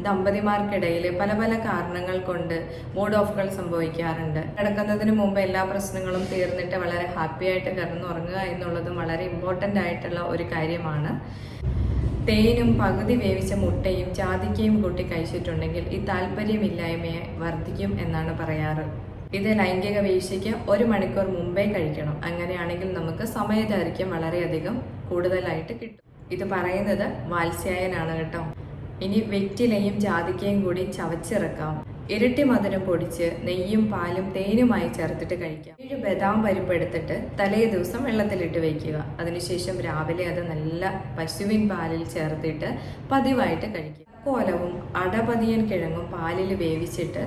ദമ്പതിമാർക്കിടയിൽ പല പല കാരണങ്ങൾ കൊണ്ട് മൂഡ് ഓഫുകൾ സംഭവിക്കാറുണ്ട്. കിടക്കുന്നതിന് മുമ്പ് എല്ലാ പ്രശ്നങ്ങളും തീർന്നിട്ട് വളരെ ഹാപ്പി ആയിട്ട് കിടന്നുറങ്ങുക എന്നുള്ളതും വളരെ ഇമ്പോർട്ടൻ്റ് ആയിട്ടുള്ള ഒരു കാര്യമാണ്. തേനും പകുതി വേവിച്ച മുട്ടയും ജാതിക്കയും കൂട്ടി കഴിച്ചിട്ടുണ്ടെങ്കിൽ ഈ താല്പര്യമില്ലായ്മയെ വർദ്ധിക്കും എന്നാണ് പറയാറ്. ഇത് ലൈംഗിക വീഴ്ചയ്ക്ക് 1 മണിക്കൂർ മുമ്പേ കഴിക്കണം. അങ്ങനെയാണെങ്കിൽ നമുക്ക് സമയദൈർഘ്യം വളരെയധികം കൂടുതലായിട്ട് കിട്ടും. ഇത് പറയുന്നത് വാത്സ്യായനാണ് കേട്ടോ. ഇനി വെറ്റിലയും ജാതിക്കയും കൂടി ചവച്ചിറക്കാം. ഇരട്ടി മധുരം പൊടിച്ച് നെയ്യും പാലും തേനുമായി ചേർത്തിട്ട് കഴിക്കാം. 7 ബദാം പരിപ്പ് എടുത്തിട്ട് തലേ ദിവസം വെള്ളത്തിലിട്ട് വയ്ക്കുക. അതിനുശേഷം രാവിലെ അത് നല്ല പശുവിൻ പാലിൽ ചേർത്തിട്ട് പതിവായിട്ട് കഴിക്കുക. കോലവും അടപതിയൻ കിഴങ്ങും പാലിൽ വേവിച്ചിട്ട്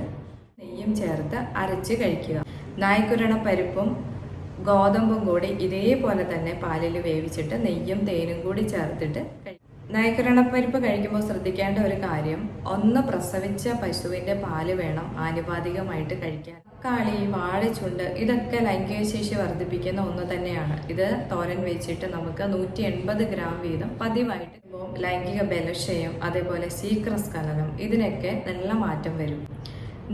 നെയ്യും ചേർത്ത് അരച്ച് കഴിക്കുക. നായ്ക്കുരണ പരിപ്പും ഗോതമ്പും കൂടി ഇതേപോലെ തന്നെ പാലിൽ വേവിച്ചിട്ട് നെയ്യും തേനും കൂടി ചേർത്തിട്ട് കഴിക്കുക. നായ്ക്കുരണപ്പരിപ്പ് കഴിക്കുമ്പോൾ ശ്രദ്ധിക്കേണ്ട ഒരു കാര്യം, ഒന്ന് പ്രസവിച്ച പശുവിൻ്റെ പാല് വേണം ആനുപാതികമായിട്ട് കഴിക്കാൻ. തക്കാളി, വാഴച്ചുണ്ട് ഇതൊക്കെ ലൈംഗിക ശേഷി വർദ്ധിപ്പിക്കുന്ന ഒന്ന് തന്നെയാണ്. ഇത് തോരൻ വെച്ചിട്ട് നമുക്ക് 180 ഗ്രാം വീതം പതിവായിട്ട് ലൈംഗിക ബലക്ഷയം, അതേപോലെ ശീഘ്രസ്ഖലനം ഇതിനൊക്കെ നല്ല മാറ്റം വരും.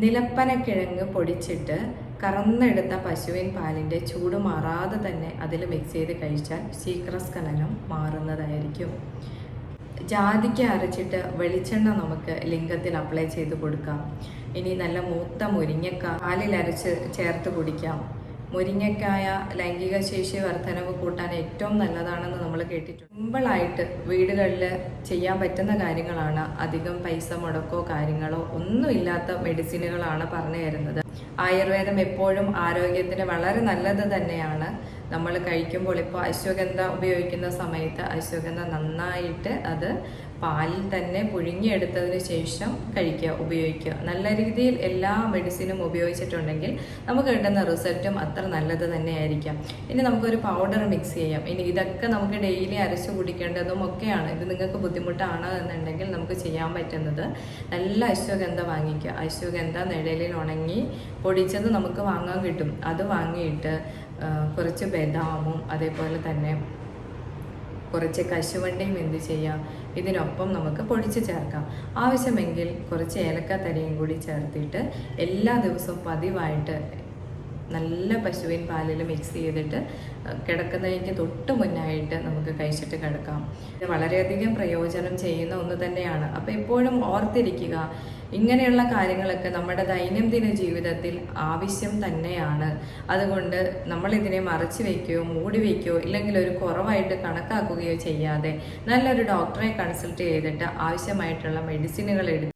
നിലപ്പനക്കിഴങ്ങ് പൊടിച്ചിട്ട് കറന്നെടുത്ത പശുവിൻ പാലിൻ്റെ ചൂട് മാറാതെ തന്നെ അതിൽ മിക്സ് ചെയ്ത് കഴിച്ചാൽ ശീഘ്രസ്ഖലനം മാറുന്നതായിരിക്കും. ജാതിക്ക അരച്ചിട്ട് വെളിച്ചെണ്ണ നമുക്ക് ലിംഗത്തിൽ അപ്ലൈ ചെയ്ത് കൊടുക്കാം. ഇനി നല്ല മൂത്ത മുരിങ്ങക്ക പാലിൽ അരച്ച് ചേർത്ത് കുടിക്കാം. മുരിങ്ങക്കായ ലൈംഗിക ശേഷി വർധനവ് കൂട്ടാൻ ഏറ്റവും നല്ലതാണെന്ന് നമ്മൾ കേട്ടിട്ടുണ്ട്. സിമ്പിളായിട്ട് വീടുകളിൽ ചെയ്യാൻ പറ്റുന്ന കാര്യങ്ങളാണ്. അധികം പൈസ മുടക്കോ കാര്യങ്ങളോ ഒന്നുമില്ലാത്ത മെഡിസിനുകളാണ് പറഞ്ഞു തരുന്നത്. ആയുർവേദം എപ്പോഴും ആരോഗ്യത്തിന് വളരെ നല്ലത് തന്നെയാണ്. നമ്മൾ കഴിക്കുമ്പോൾ ഇപ്പോൾ അശ്വഗന്ധ ഉപയോഗിക്കുന്ന സമയത്ത് അശ്വഗന്ധ നന്നായിട്ട് അത് പാലിൽ തന്നെ പുഴുങ്ങിയെടുത്തതിന് ശേഷം ഉപയോഗിക്കുക. നല്ല രീതിയിൽ എല്ലാ മെഡിസിനും ഉപയോഗിച്ചിട്ടുണ്ടെങ്കിൽ നമുക്ക് കിട്ടുന്ന റിസൾട്ടും അത്ര നല്ലത് തന്നെയായിരിക്കാം. ഇനി നമുക്കൊരു പൗഡർ മിക്സ് ചെയ്യാം. ഇനി ഇതൊക്കെ നമുക്ക് ഡെയിലി അരച്ച് കുടിക്കേണ്ടതും ഒക്കെയാണ്. ഇത് നിങ്ങൾക്ക് ബുദ്ധിമുട്ടാണ് എന്നുണ്ടെങ്കിൽ നമുക്ക് ചെയ്യാൻ പറ്റുന്നത് നല്ല അശ്വഗന്ധ വാങ്ങിക്കുക. അശ്വഗന്ധ നിഴലിൽ ഉണങ്ങി പൊടിച്ചത് നമുക്ക് വാങ്ങാൻ കിട്ടും. അത് വാങ്ങിയിട്ട് കുറച്ച് ബദാമും അതേപോലെ തന്നെ കുറച്ച് കശുവണ്ടിയും എന്ത് ചെയ്യാം, ഇതിനൊപ്പം നമുക്ക് പൊടിച്ച് ചേർക്കാം. ആവശ്യമെങ്കിൽ കുറച്ച് ഏലക്കത്തരിയും കൂടി ചേർത്തിട്ട് എല്ലാ ദിവസവും പതിവായിട്ട് നല്ല പശുവിൻ പാലിൽ മിക്സ് ചെയ്തിട്ട് കിടക്കുന്നതിന് തൊട്ട് മുന്നായിട്ട് നമുക്ക് കഴിച്ചിട്ട് കിടക്കാം. ഇത് വളരെയധികം പ്രയോജനം ചെയ്യുന്ന ഒന്ന് തന്നെയാണ്. അപ്പോൾ എപ്പോഴും ഓർത്തിരിക്കുക, ഇങ്ങനെയുള്ള കാര്യങ്ങളൊക്കെ നമ്മുടെ ദൈനംദിന ജീവിതത്തിൽ ആവശ്യം തന്നെയാണ്. അതുകൊണ്ട് നമ്മളിതിനെ മറച്ചു വയ്ക്കുകയോ മൂടി വയ്ക്കുകയോ ഇല്ലെങ്കിൽ ഒരു കുറവായിട്ട് കണക്കാക്കുകയോ ചെയ്യാതെ നല്ലൊരു ഡോക്ടറെ കൺസൾട്ട് ചെയ്തിട്ട് ആവശ്യമായിട്ടുള്ള മെഡിസിനുകൾ എടുത്ത്